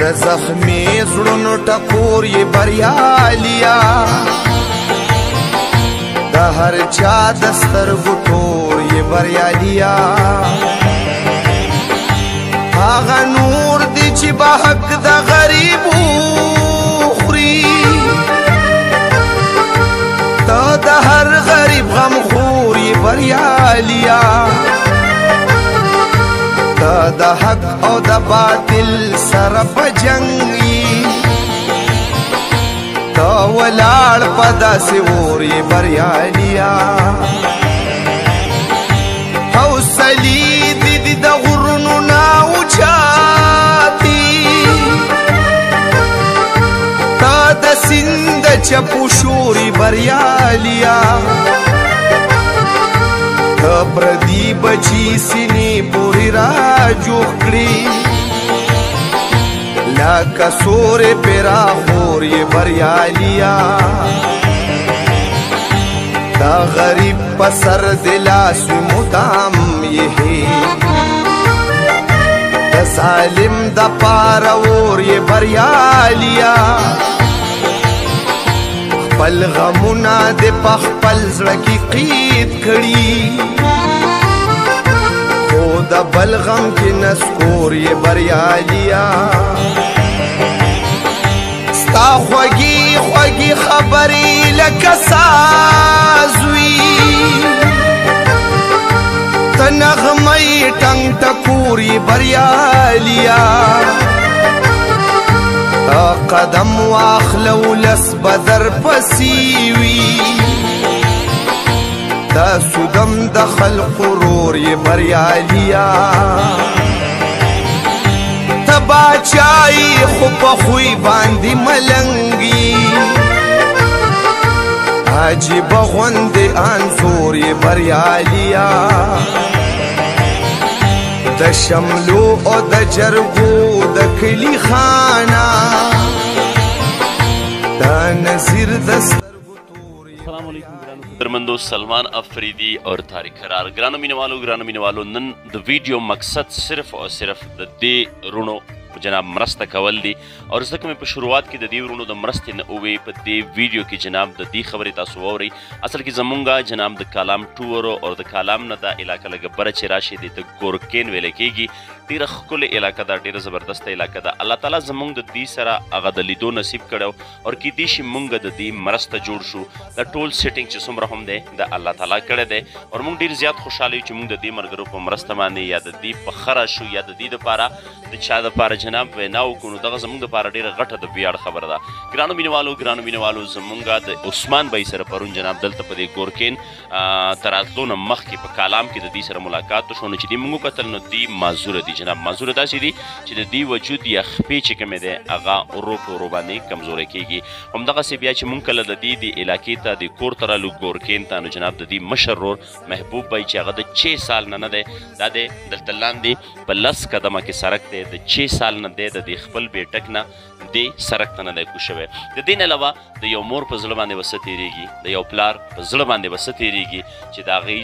د زخمي زړونو ټکور یې بریالیا د هر چا د سترګو تور یې بریالیا هغه نور دی چې به حق د غریب وخوري ته د هر غریب غم خور یې بریالیا ته د حق او د باطل سره په جنګ یې ته ولاړ په داسې اور یې بریالیا حوصلې دې د غرونو نه اوچاتي تا د سیند چپو شوري بریالیا تا پردي بچي سینې پورې را جوړ کړي لکه سورې پیرا خور یې بریالیا دا غریب په سر د لاس مدام یې د ظالم د پاره اور یې بریالیا خپل غمونه د په خپل زړه کې قید کړي خو د بل غم کې نسکور یې بریالیا ستا خوږې خوږې خبرې لکه ساز وي ته نغمې ټنګ ټکور یې بریالیا قدم واخله ولس به در پسې وي دا سودم د خلقو رور یې بریالیا ته باچایي خو په خوی باندې ملنګي عجیبه غوندې انځور یې بریالیا د شملو او د جرګو د کلي خانه دا نظیر د السلام علیکم درمندو سلمان افریدی اور طارق قرار ګرانو مینوالو نن د ویډیو مقصد صرف او صرف د دې رونو جناب مرسته کول دي او ځکه مې په شروعات کې د دې ورونو د مرستې نه ووې په دې ویډیو کې جناب د دې خبرې تاسو واورئ اصل کې زمونږ جناب د کالام ټورو او د کالام نه دا علاقه لږ بره چې راشي د ګورکین ویل کېږي ډېره ښکلې علاقه ده ډېره زبردسته علاقه ده الله تعالی زمونږ د دې سره هغه د لیدو نصیب کړی او کیدای شي مونږ د دې مرسته جوړ شو د ټول سیټینګ چې څومره هم دی د الله تعالی کړی دی او مونږ ډېر زیات خوشحاله یو چې مونږ د دې ملګرو په مرسته باندې یا د دې په خره شو یا د دې دپاره د چا دپاره جناب وینا وکړو نو دغه زموږ دپاره ډېره غټه د ویاړ خبره ده ګرانو مینوالو زمونږ د عثمان بھائی سره پرون جناب دلته په دې ګورکین تر راتلو نه مخکې په کالام کې د دې سره ملاقات وشو نو چې دې مونږ وکتل نو دې معذوره دي جناب معذوره داسې دي چې د دې وجود یا خپې چې کومې دی هغه ورو په ورو باندې کمزوری کېږي همدغسې بیا چې مونږ کله د دې د علاقې ته د کور ته رالو ګورکین ته نو جناب د دې مشر ورور محبوب بھائی چې هغه د 6 سال نه دی دا دی دلته لاندې په 10 قدمه کې سړک دی د 6 سال نه دی د دې خپل بیټک نه دې سړک ته نه دی کوز شوی د دې نه علاوه د یو مور په زړه باندې به څه تېرېږي د یو پلار په زړه باندې به څه تېرېږي چې د هغې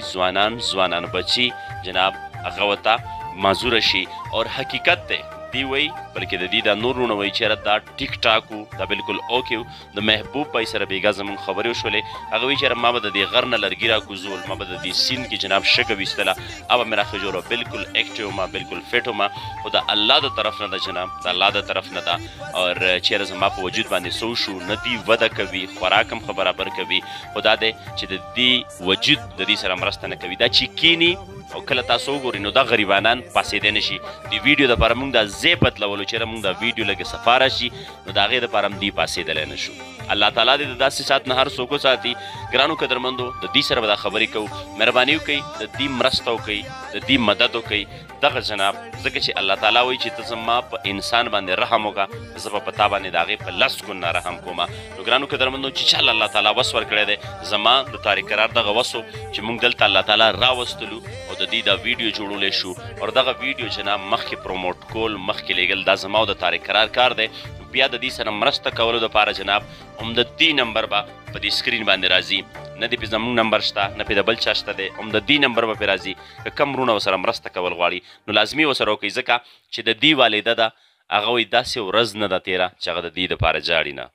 ځوانان بچي جناب هغه ورته معذوره شي او حقیقت دی دی وی بلکې د دې دا نور رونه وایي چېرې دا ټیک ټاک و دا بلکل اوکې و د محبوب بھائی سره بېګا زموږ خبرې وشولې هغه وایي چېرې ما به د دې غر نه لرګي راکوزول ما به د دې سیند کې جناب شګه ویستله هغه به مې راښه بلکل ایکټیو ما بلکل فټ وم خو د الله د طرف نه ده جناب د الله د طرف نه ده او چېرې زما په وجود باندې سو شو نه دي وده کوي خوراک هم ښه برابر کوي خو دا دی چې د دې وجود د دې سره مرسته نه کوي دا چې کینی او کله تاسو وګورئ نو دا غریبانان پاسېدی نه شي د ویډیو دپاره موږ دا ځای بدلولو چېرې موږ دا ویډیو لږې صفا راشي نو د هغې دپاره هم دوی پاسېدلی نه شو الله تعالی دې د داسې سات نه هر څوک وساتي ګرانو قدرمندو د دې سره به دا خبرې کوو مهرباني وکئ د دې مرسته وکئ د دې مدد وکئ دغه جناب ځکه چې الله تعالی وایي چې ته زما په انسان باندې رحم وکړه زه به په تا باندې د هغې په 10 ګونه رحم کومه نو ګرانو قدرمندو چې چاله الله تعالی وس ورکړی دی زما د طارق قرار دغه وس و چې موږ دلته الله تعالی راوستلو او د دې دا ویډیو جوړولی شو او دغه ویډیو جناب مخکې پروموټ کول مخکې لیږل دا زما او د طارق قرار کار دی بیا د دې سره مرسته کولو دپاره جناب هم د دې نمبر به په دې سکرین باندې راځي نه دې پې زموږ نمبر شته نه پې د بل چا شته دی هم د دې نمبر به پې راځي که کم وروڼه ورسره مرسته کول غواړي نو لازمي ورسره وکړئ ځکه چې د دې والده ده هغه وایي داسې ورځ نه ده تېره چې هغه د دې دپاره جاړي نه.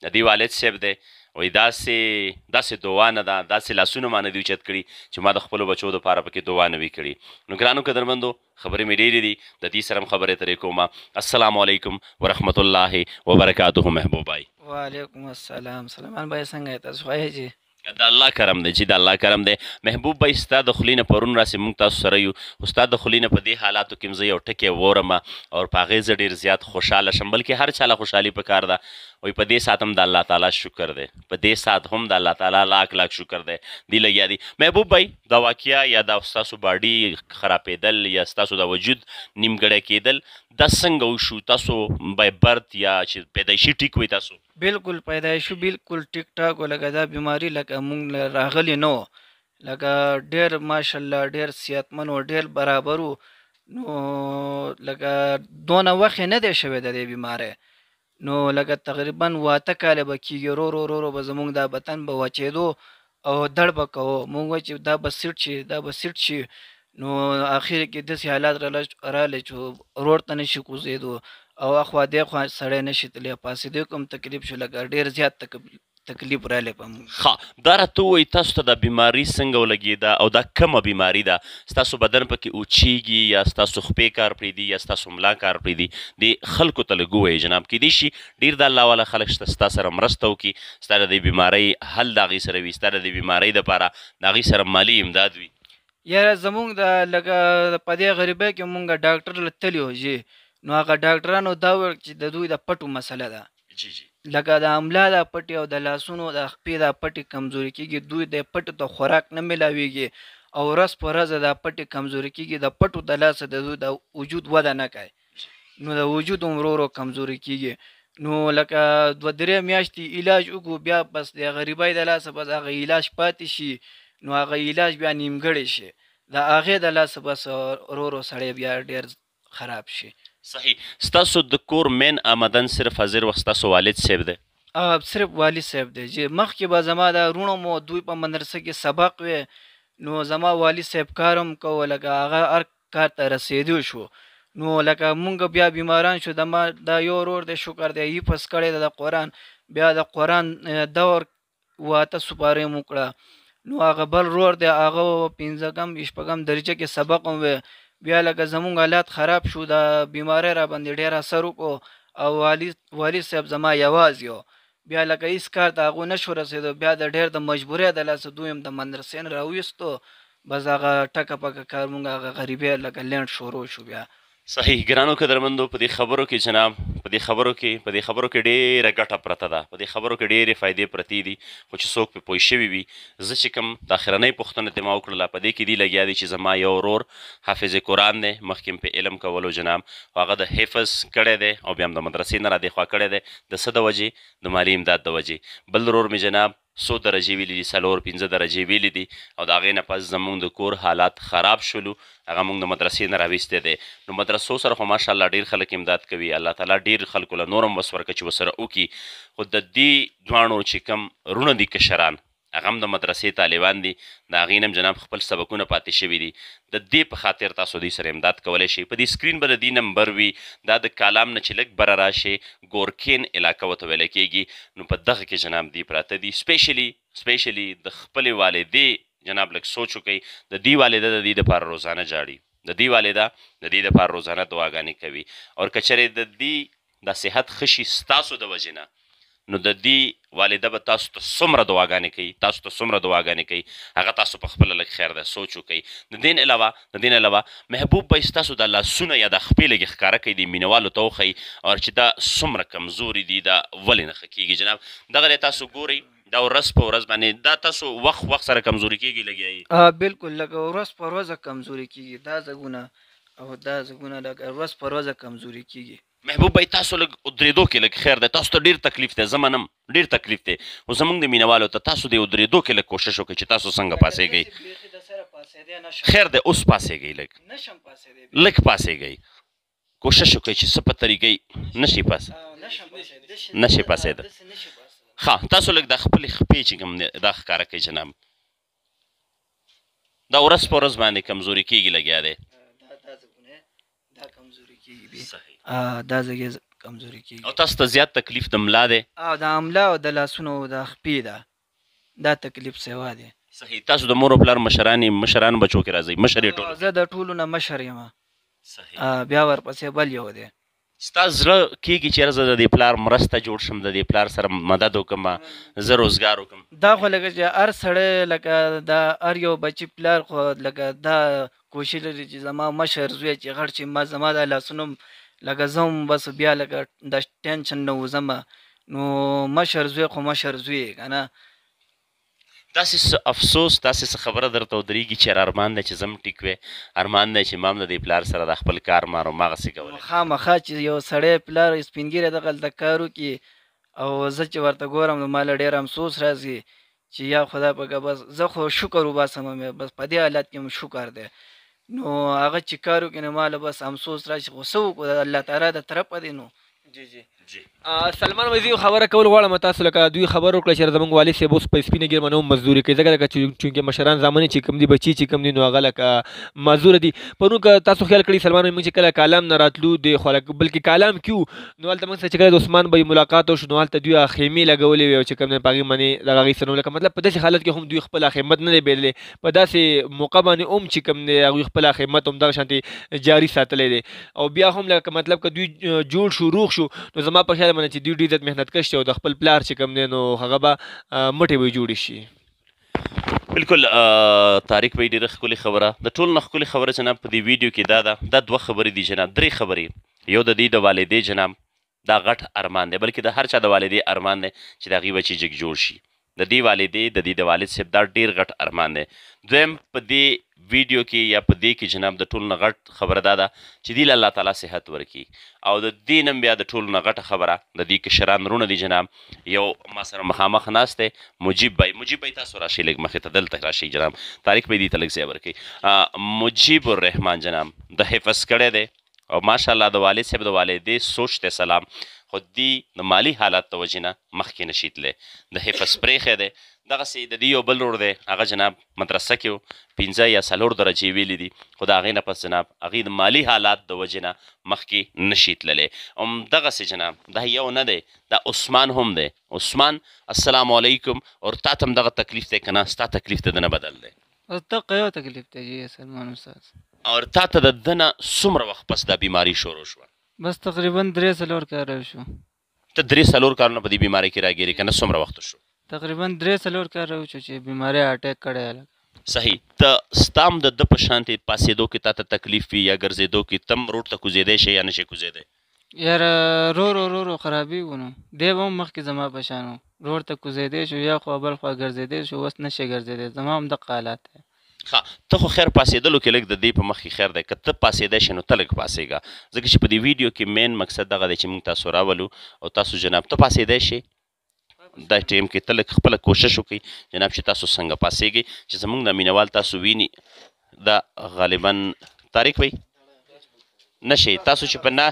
د دې والد صاحب دی وایي داسې دعا نه ده، داسې لاسونه ما نه دي اوچت کړي چې ما د خپلو بچو دپاره پکې دعا نه وي کړي. نو ګرانو قدرمندو خبرې مې ډېرې دي، د دې سره هم خبرې اترې کومه. السلام علیکم ورحمت الله وبرکاته محبوب بھائی. وعلیکم السلام. سلمان بھائی څنګه یې؟ تاسو ښه یې؟ د الله کرم دی چې د الله کرم دی. محبوب بھائی ستا د خولې نه پرون راسې موږ تاسو سره یو، خو ستا د خولې نه په دې حالاتو کې زه یو ټکی وورم او په هغې زه ډېر زیات خوشحاله شم، بلکې هر چا له خوشحالي پکار ده. وایي په دې ساعت هم د الله تعالی شکر دی، په دې ساعت هم د الله تعالی لاک شکر دی. دی لګیا دي. محبوب بھائی دا واقعه یا دا ستاسو باډي خرابېدل یا ستاسو د وجود نیمګړی کېدل دا څنګه وشو؟ تاسو بای برت یا چې پیدایشي ټیک وي تاسو؟ بالکل پیدایشي بالکل ټیک ټاک و. لکه دا بیماري لکه مونږ راغلی نه و، لکه ډېر ماشاءالله ډېر صحتمند و، ډېر برابر و. نو لکه دونه وخت یې نه دی شوی د دې بیمارۍ. نو لکه تقریبا 8 کاله به کېږي، ورو به زمونږ دا بدن به وچېدو او دړ به کوو. مونږ وایو چې دا به سیټ شي، دا به سیټ شي. نو اخر کې داسې حالات راغلی چې روډ ته نشي کوزېدو او اخوا دېخوا سړی نشي تللی، پاڅېدو کوم تکلیف شو، لکه ډېر زیات تکلیف راغلی په موږ. ښه دا راته ووایي تاسو ته دا بیماري څنګه ولګېده او دا کومه بیماري ده؟ ستاسو بدن پکې اوچیږي یا ستاسو خپې کار پرېږدي یا ستاسو ملا کار پرېږدي؟ د خلکو ته لږ ووایي جناب، کیدای شي ډېر د الله والا خلک شته ستا سره مرسته وکړي، ستا د دې بیمارۍ حل د هغې سره وي، ستا د دې بیمارۍ دپاره د هغې سره مالي امداد وي. یاره زمونږ د لکه په دې غریبۍ کې مونږ ډاکټر له تللي وو نو هغه ډاکټرانو دا وویل چې د دوی د پټو مسله ده، لکه د املا د پټې او د لاسونو د خپې د پټې کمزوري کېږي، دوی د پټو ته خوراک نه میلاویږي او ورځ په ورځ د پټې کمزوري کېږي، د پټو د لاسه د دوی د وجود وده نه کوي، نو د وجود هم ورو کمزوري کېږي. نو لکه 2-3 میاشتې علاج وکړو، بیا بس د غریبۍ د لاسه بس هغه علاج پاتې شي، نو هغه علاج بیا نیمګړی شي، د هغې د لاسه بس ورو سړی بیا ډېر خراب شي. صحیح. ستاسو د کور مین آمدن صرف حاضر وخت ستاسو والد صاحب دی؟ صرف والد صاحب دی. چې مخکې به زما د وروڼو مو دوی په مدرسه کې سبق وی، نو زما والد صاحب کار هم کوه، لکه هغه هر کار ته رسېدو شو. نو لکه مونږ بیا بیماران شو، دا یو ورور دی شکر دی حفظ کړی د قرآن، بیا د قرآن دور 8 سپارې مو کړه. نو هغه بل ورور دی هغه 5م 6م درجه کې سبق هم وی. بیا لکه زمونږ حالات خراب شو، د بیمارۍ را باندې ډېر اثر وکړو او والد صاحب زما یوازې و، بیا لکه هېڅ کار ته هغو نشو رسېدو. بیا د ډېر د مجبورۍ د لاسه دوی هم د مدرسې نه راویستو، بس هغه ټکه پکه کار مونږ هغه غریبۍ لکه لینډ شروع شو. بیا صحیح. ګرانو قدرمندو په دې خبرو کې جناب، په دې خبرو کې ډېره ګټه پرته ده، په دې خبرو کې ډېرې فایدې پرتې دي، خو چې څوک پرې پوه شوي وي. زه چې کوم د اخرنۍ پوښتنه ترې ما وکړله په دې کې دي لګیا دي چې زما یو ورور حافظ قرآن دی، مخکې په علم کولو جناب، هغه د حفظ کړی دی او بیا هم د مدرسې نه را دېخوا کړی دی د څه د وجې؟ د مالي امداد د وجې. بل ورور مې جناب 100 درجې ویلي دي، 4-5 درجې ویلي دي او د هغې نه پس زمونږ د کور حالات خراب شولو، هغه مونږ د مدرسې نه راویستی دی. نو مدرسو سره خو ماشاءالله ډېر خلک امداد کوي، الله تعالی ډېر خلکو له نور هم وس ورکړه چې ورسره وکړي. خو د دې دواړو چې کوم وروڼه دي کشران، هغه هم د مدرسې طالبان دي، د هغې نه هم جناب خپل سبقونه پاتې شوي دي. د دې په خاطر تاسو دوی سره امداد کولی شئ. په دې سکرین به د دې نمبر وي، دا د کالام نه چې لږ بره راشئ ګورکین علاقه ورته ویلی کېږي. نو په دغه کې جناب دی پراته دي. سپیشلی د خپلې والدې جناب لږ سوچ وکئ، د دې والده د دې دپاره روزانه جاړي، د دې والده د دې دپاره روزانه دعاګانې کوي. او که چېرې د دې دا صحت ښه شي ستاسو د وجې نه، نو د دې والده به تاسو ته څومره دعاګانې کوي، هغه تاسو په خپله لږ خیر ده سوچ وکئ. د دې نه علاوه محبوب به ستاسو د لاسونه یا د خپې لږې ښکاره کوي، د مینوالو ته وښئي او چې دا څومره کمزوري دي دا ولې نه ښه کېږي. جناب دغه دی تاسو ګورئ، دا ورځ په ورځ باندې دا تاسو وخت سره کمزوري کېږي لګیا یې؟ بالکل لکه ورځ په ورځ کمزوري کېږي، دا ځګونه او دا ځګونه لکه ورځ په ورځ کمزوري کېږي. محبوب بھائی تاسو لږ ودرېدو کې لږ خیر دی، تاسو ته ډېر تکلیف دی، زه منم ډېر تکلیف دی، خو زموږ د مینوالو ته تاسو د ودرېدو کې لږ کوشش وکړئ چې تاسو څنګه پاسېږئ. خیر دی اوس پاسېږئ، لږ پاسېږئ، کوشش وکړئ چې څه په طریقې نشئ پاسېده. ښه تاسو لږ د خپلې خپې چې کوم دا ښکاره کوئ جناب، دا ورځ په ورځ باندې کمزوري کېږي لګیا دی. دا کمزوري کېږي. صحیح. دا ځای کمزوري کېږي. او تاسو ته زیات تکلیف د ملا دی؟ د املا او د لاسونو او د خپې ده، دا تکلیف سوا دی. صحیح. تاسو د مور او پلار مشران بچو کې راځئ؟ مشر یې ټولو؟ زه د ټولو نه مشر یم. صحیح. بیا ورپسې بل یو دی. ستا زړه کېږي چې یاره زه د دې پلار مرسته جوړ شم، د دې پلار سره مدد وکړم، زه روزګار وکړم؟ دا خو لکه چې هر سړی لکه دا هر یو بچي پلار خو لکه دا کوشش لري چې زما مشر زوی چې غټ شي، زما د لاسونو لکه زه هم بس بیا لکه د ټینشن نه وځم. نو مشر زوی خو مشر زوی که نه. داسې څه افسوس، داسې څه خبره درته ودرېږي چې ارمان دی چې زه هم ټیک وی، ارمان دی چې ما هم د دې پلار سره د خپل کار مار هماغسې کولی؟ خامخا چې یو سړی پلار سپین ږیری دغلته کار وکړي او زه چې ورته ګورم نو ما له ډېر افسوس راځي چې یا خدا پاکه بس زه خو شکر وباسم، بس په دې حالت کې م شکر دی. نو هغه چې کار وکړي نو ما له بس افسوس راشي، خو څه وکړو د الله تعالی د طرفه دی. نو سلمان وزیر یو خبره کول غواړم تاسو لکه دوی خبر وکړه چې زموږ والد صاحب اوس په سپینه ګیر باندې هم مزدوري کوي، ځکه چونکې مشران زامن چې کوم دي بچي چې کوم دي نو هغه لکه مزدوره دي. پرون که تاسو خیال کړئ سلمان موږ چې کله کالام نه راتلو د خو بلکې کالام کیو نو هلته موږ سره چې کله د عثمان به ملاقات وشو نو هلته دوی خیمې لګولې وې چې کوم دی په هغې باندې د هغې سره نو لکه مطلب په داسې حالت کې هم دوی خپله خدمت نه دی بېللی، په داسې موقع باندې هم چې کوم دی هغوی خپله خدمت هم دغه شانتې جاري ساتلی دی. او بیا هم لکه مطلب که دوی جوړ شو روغ شو نو زما په خیال باندې چې دوی ډېر زیات محنت کش دی او د خپل پلار چې کوم دی نو هغه به مټې به جوړې شي. بالکل طارق بھائی ډېره ښکلې خبره، د ټولو نه ښکلې خبره جناب په دې ویډیو کې دا ده، دا دوه خبرې دي جناب، درې خبرې. یو د دې د والدې جناب دا غټ ارمان دی، بلکې د هر چا د والدې ارمان دی چې د هغې بچي جګ جوړ شي. د دې والدې د دې د والد صاحب دا ډېر غټ ارمان دی. دویم په دې ویډیو کې یا په دې کې جناب د ټولو نه غټ خبره دا ده چې دې له الله تعالی صحت ورکړي. او د دې نه بیا د ټولو نه غټه خبره د دې کشران رونه دي جناب. یو ما سره مخامخ ناست دی مجیب بھائی تاسو راشئ لږ مخې ته دلته راشئ جناب. طارق بھائی دې ته لږ ځای ورکړئ. مجیب الرحمان جناب د حفظ کړی دی او ماشاءالله د والد صاحب د والدې سوچ ته سلام، خو دې د مالی حالات د وجې نه مخکې نشي تللی، د حفظ پرېښی دی. دغسې د دې یو بل ورور دی هغه جناب مدرسه کې و 5 یا 4 درجې ویلي دي، خو د هغې نه پس جناب هغې د مالی حالات د وجې نه مخکې نشي تللی. همدغسې جناب دا یو نه دی، دا عثمان هم دی. عثمان السلام علیکم. اور تا ته هم دغه تکلیف دی که نه؟ ستا تکلیف د ده نه بدل دی؟ دقه یو تکلیف دی جی سلمان استاد. اور تا ته د ده نه څومره وخت پس دا بیماري شروع شوه؟ بس تقریبا 3-4 کال شو. ته 3-4 کالونه په دې بیمارۍ کې راګیرې که نه؟ څومره وخت شو؟ تقریبا 3-4 کال شو چې بیمارۍ اټیک کړی. صحیح. ته ستا هم د ده په شانتې پاسېدو کې تا ته تکلیف وي یا ګرځېدو کې تم روډ ته کوزېدی شي یا نه شي کوزېدی؟ یاره رو خرابېږو نو دی به هم مخکې زما په شان و، روډ ته کوزېدی شو یا خو بل خوا ګرځېدی شو، اوس نه شي ګرځېدی، زما هم دغه حالات دی. ښه ته خو خیر پاسېدلو کې لږ د دې په مخ کې خیر دی، که ته پاسېدی شي نو ته لږ پاسېږه، ځکه چې په دې ویډیو کې مین مقصد دغه دی چې موږ تاسو راولو او تاسو جناب ته پاسېدی شي دا ټایم کې ته لږ خپله کوشش وکړئ جناب چې تاسو څنګه پاسېږئ چې زموږ د مینوال تاسو ویني. دا غالبا طارق بھائی نه شي تاسو چې په نه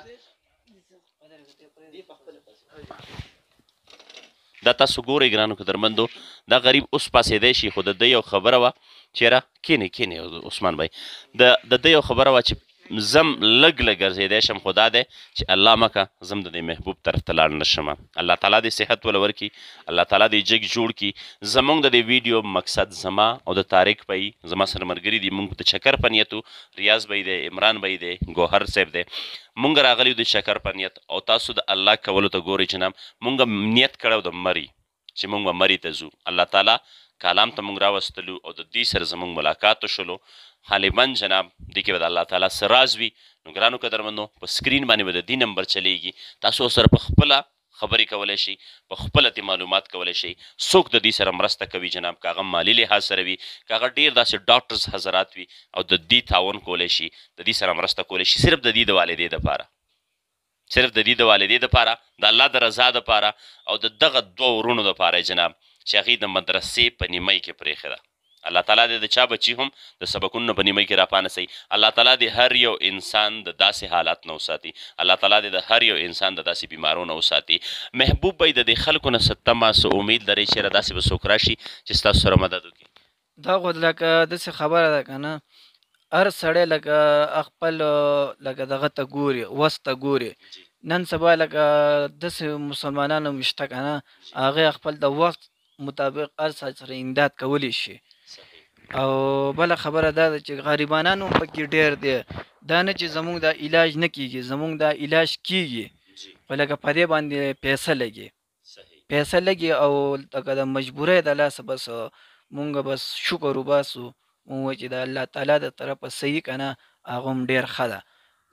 دا تاسو ګورئ ګرانو قدرمندو دا غریب اوس پاسېدی شي، خو د ده یو خبره وه چې یاره کینې عثمان بھائی د ده یو خبره وه چې زم لږ لږ ګرځېدی شم، خو دا دی چې الله مکه زم د دې محبوب طرف ته لاړ نه شم. الله تعالی دې صحت وله ورکړي، الله تعالی دې جګ جوړ کړي. زموږ د دې ویډیو مقصد زما او د طارق بھائی زما سره ملګري دي، موږ د چکر په نیت ریاض بھائی دی، عمران بھائی دی، ګوهر صاحب دی، موږ راغلي د چکر په نیت او تاسو د الله کولو ته ګورئ جناب. موږ نیت کړی د مري چې موږ به مري ته ځو. الله تعالی کالام ته موږ راوستلو او د دې سره زموږ ملاقات وشلو. غالبا جناب دې کې به د الله تعالی څه راز وي. نو ګرانو قدرمنو په سکرین باندې به د دې نمبر چلیږي، تاسو سره په خپله خبرې کولی شئ، په خپله ترې معلومات کولی شئ. څوک د دې سره مرسته کوي جناب، که هغه مالي لحاظ سره وي، که هغه ډېر داسې ډاکټرز حضرات وي او د دې تعاون کولی شي، د دې سره مرسته کولی شي، صرف د دې د والدې دپاره، صرف د دې د والدې دپاره، د الله د رضا دپاره او د دغه 2 ورونو دپاره جناب چې هغې د مدرسې په نیمۍ کې پرېښې ده. الله تعالی دې د چا بچي هم د سبقونو په نیمۍ کې راپانسوي. الله تعالی دې هر یو انسان د داسې حالات نه وساتي. الله تعالی دې د هر یو انسان د داسې بیمارو نه وساتي. محبوب بھائی د دې خلکو نه څه تمه څه امید لرئ چې داسې به څوک راشي چې ستاسو سره مدد وکړي؟ دا خو لکه داسې خبره ده که نه، هر سړی لکه خپل لکه دغه ته ګوري وس ته ګوري نن سبا لکه داسې مسلمانانو مشته که نه هغې خپل د وخت مطابق هر څه سره امداد کولی شي او بله خبره دا ده چې غریبانان هم پکې ډېر دی دا نه چې زمونږ دا علاج نه کېږي زمونږ دا علاج کېږي خو لکه په دې باندې پیسه لګي پیسه لګي او لکه د مجبورۍ د لاسه بس مونږ بس شکر وباسو مونږ وایو چې د الله تعالی د طرفه صحیح که نه هغه هم ډېر ښه ده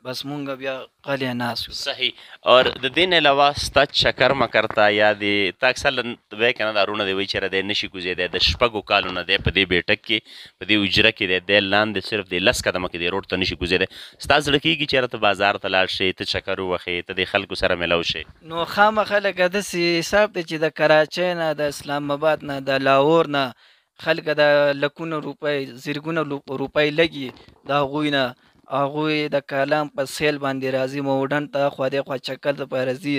بس مونږ بیا غلی ناست یو صحیح اور د دې نه علاوه ستا چکر مکر ته یا د تا اکثر وایي که نه دا رونه دی وایي چېرې دی نشي کوزېدی د شپږو کالو نه دی په دې بیټک کې په دې اجره کې دی دی لاندې صرف د 10 قدمه کې دی روډ ته نشي کوزېدی ستا زړه کېږي چېرې ته بازار ته لاړ شې ته چکر ووهې ته د خلکو سره میلاو شې نو خامخا لکه داسې حساب دی چې د کراچۍ نه د اسلام آباد نه د لاهور نه خلک د لکونه روپۍ زرګونه روپۍ لګي د هغوی نه هغوی د کلام په سیل باندې راځي موډن ته خوا دې خوا چکر دپاره ځي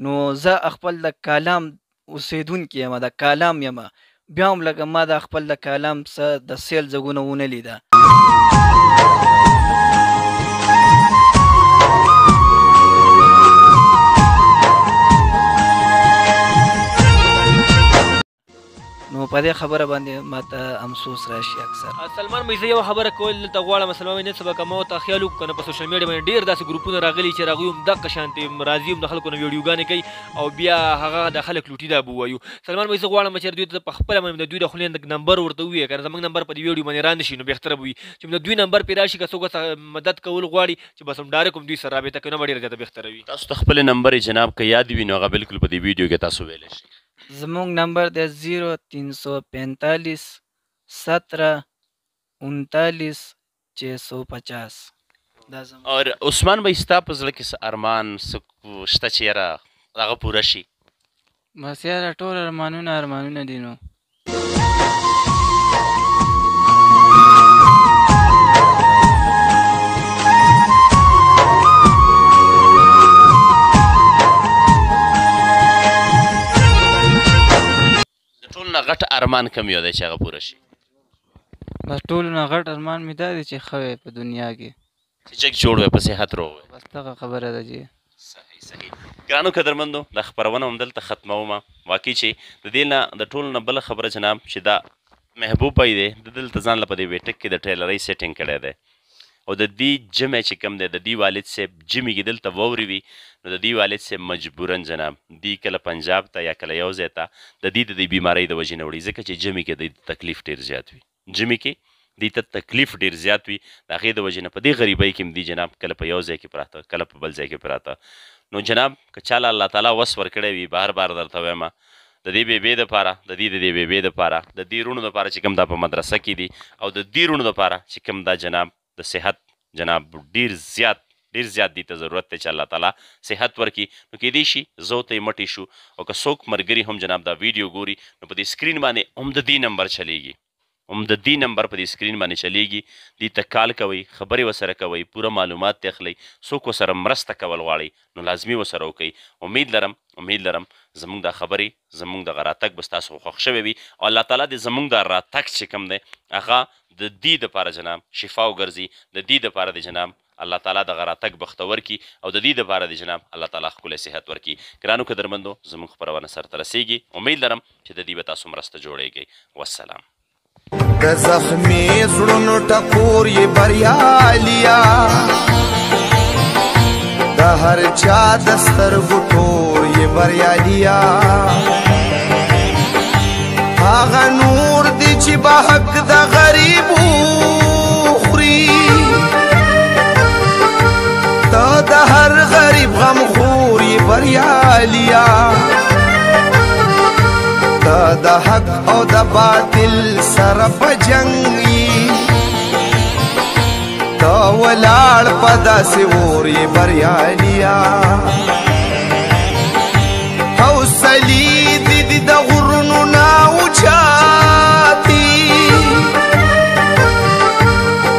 نو زه خپل د کلام اوسېدونکی یم د کلام یم بیا هم لکه ما د خپل د کلام څه د سیل ځګونه ونه لیده نو په دې خبره باندې ماته افسوس راشي اکثر سلمان بھائی زه یو خبره کول دلته غواړم سلمان نن سبا که ما ورته خیال وکړو که نه په سوشل میډیا باندې ډېر داسې ګروپونه راغلي چې هغوی هم دغه شانتې راځي هم د خلکو نه ویډیوګانې کوي او بیا هغه د خلک لوټي دا به ووایو سلمان بھائی زه غواړم چې دوی ته په خپله باندې د دوی د خولې نه نمبر ورته ووایې که نه زموږ نمبر په دې ویډیو باندې را نه شي نو بهتره به وي چې د دوی نمبر پرې راشي که څوک مدد کول غواړي چې بس هم ډایرکټ هم دوی سره رابطه کوي نو به ډېره زیاته بهتره وي تاسو ته خپل نمبر جناب که یاد وي نو هغه بلکل په دې ویډیو کې تاسو ویلی شئ زمونږ نمبر دی 0345 17 39 650 دا زمونږ اور عثمان بھائی ستا په زړه کې څه ارمان څه شته چې یاره هغه پوره شي بس یاره ټول ارمانونه دي نو ټول نه غټ ارمان کم یو دی چې هغه پوره شي بس ټولو نه غټ ارمان مې دا دی چې ښه وی په دنیا کې چې جګ جوړ وی په صحت روغ وی بس دغه خبره ده جی صحیح ګرانو قدرمندو دا خپرونه همدلته ختمومه واقعي چې د دې نه د ټولو نه بله خبره جناب چې دا محبوب بھائی دی د دلته ځان له په دې بیټک کې د ټیلرۍ سیټینګ کړی دی او د دې جمع چې کوم دی د دې والد صاحب جمې کې دلته واورې وي نو د دې والد صاحب مجبورا جناب دی کله پنجاب ته یا کله یو ځای ته د دې د دې بیمارۍ د وجې نه وړي ځکه چې جمې کې د تکلیف ډېر زیات وي جمې کې دې ته تکلیف ډېر زیات وي د هغې د وجې نه په دې غریبۍ کې هم دي جناب کله په یو ځای کې پراته کله په بل ځای کې پراته نو جناب که چاله الله تعالی وس ورکړی وي بار بار درته وایم د دې بیبې دپاره د دې بیبې دپاره د دې رونو دپاره چې کوم دا په مدرسه کې دي او د دې رونو دپاره چې کوم دا جناب د صحت جناب ډېر زیات دې ته ضرورت دی چې الله تعالی صحت ورکړي نو کیدای شي زه ورته یې مټې شو او که څوک ملګري هم جناب دا ویډیو ګوري نو په دې سکرین باندې هم د دې نمبر چلیږي په دې سکرین باندې چلیږي دې ته کال کوئ خبرې ورسره کوئ پوره معلومات ترې اخلئ څوک ورسره مرسته کول غواړئ نو لازمي ورسره وکئ امید لرم زموږ دا خبرې زموږ دغه راتګ به ستاسو خوښ شوی وي او الله تعالی دې زموږ دا راتګ چې کوم دی هغه د دې دپاره جناب شفا وګرځي د دې دپاره د جناب الله تعالی دغه راتګ بختور کړي او د دې دپاره د جناب الله تعالی ښکلی صحت ورکړي ګرانو قدرمندو زموږ خپرونه سرته رسیږي امید لرم چې د دې به تاسو مرسته جوړیږئ والسلام د زخمي زړونو ټکور یې بریالیا د هر چا د سترګو ټور یې بریالیا هغه نور دی چې به حق د غریبو خوري ته د هر غریب غم خور یې بریالیا د حق او د باطل سره په جنګ ته ولاړ په داسې اور یې بریالیا حوصلې دې د غرونو نه اوچاتي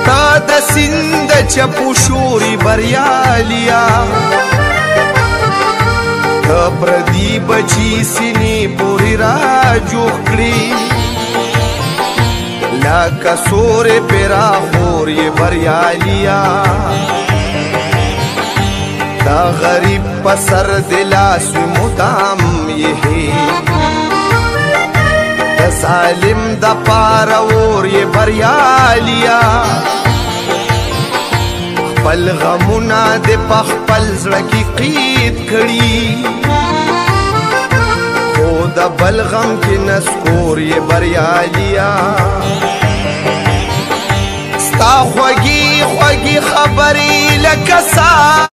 تا د سیند چپو شور یې بریالیا پردی بچی سینې پورې را جوړ کړي لکه سورې پیرا خور یې بریالیا دا غریب په سر د لاس مدام یې د ظالم د پاره اور یې بریالیا خپل غمونه د په خپل زړه کې قید کړي خو د بل غم کې نسکور یې بریالیا ستا خوږې خوږې خبرې لکه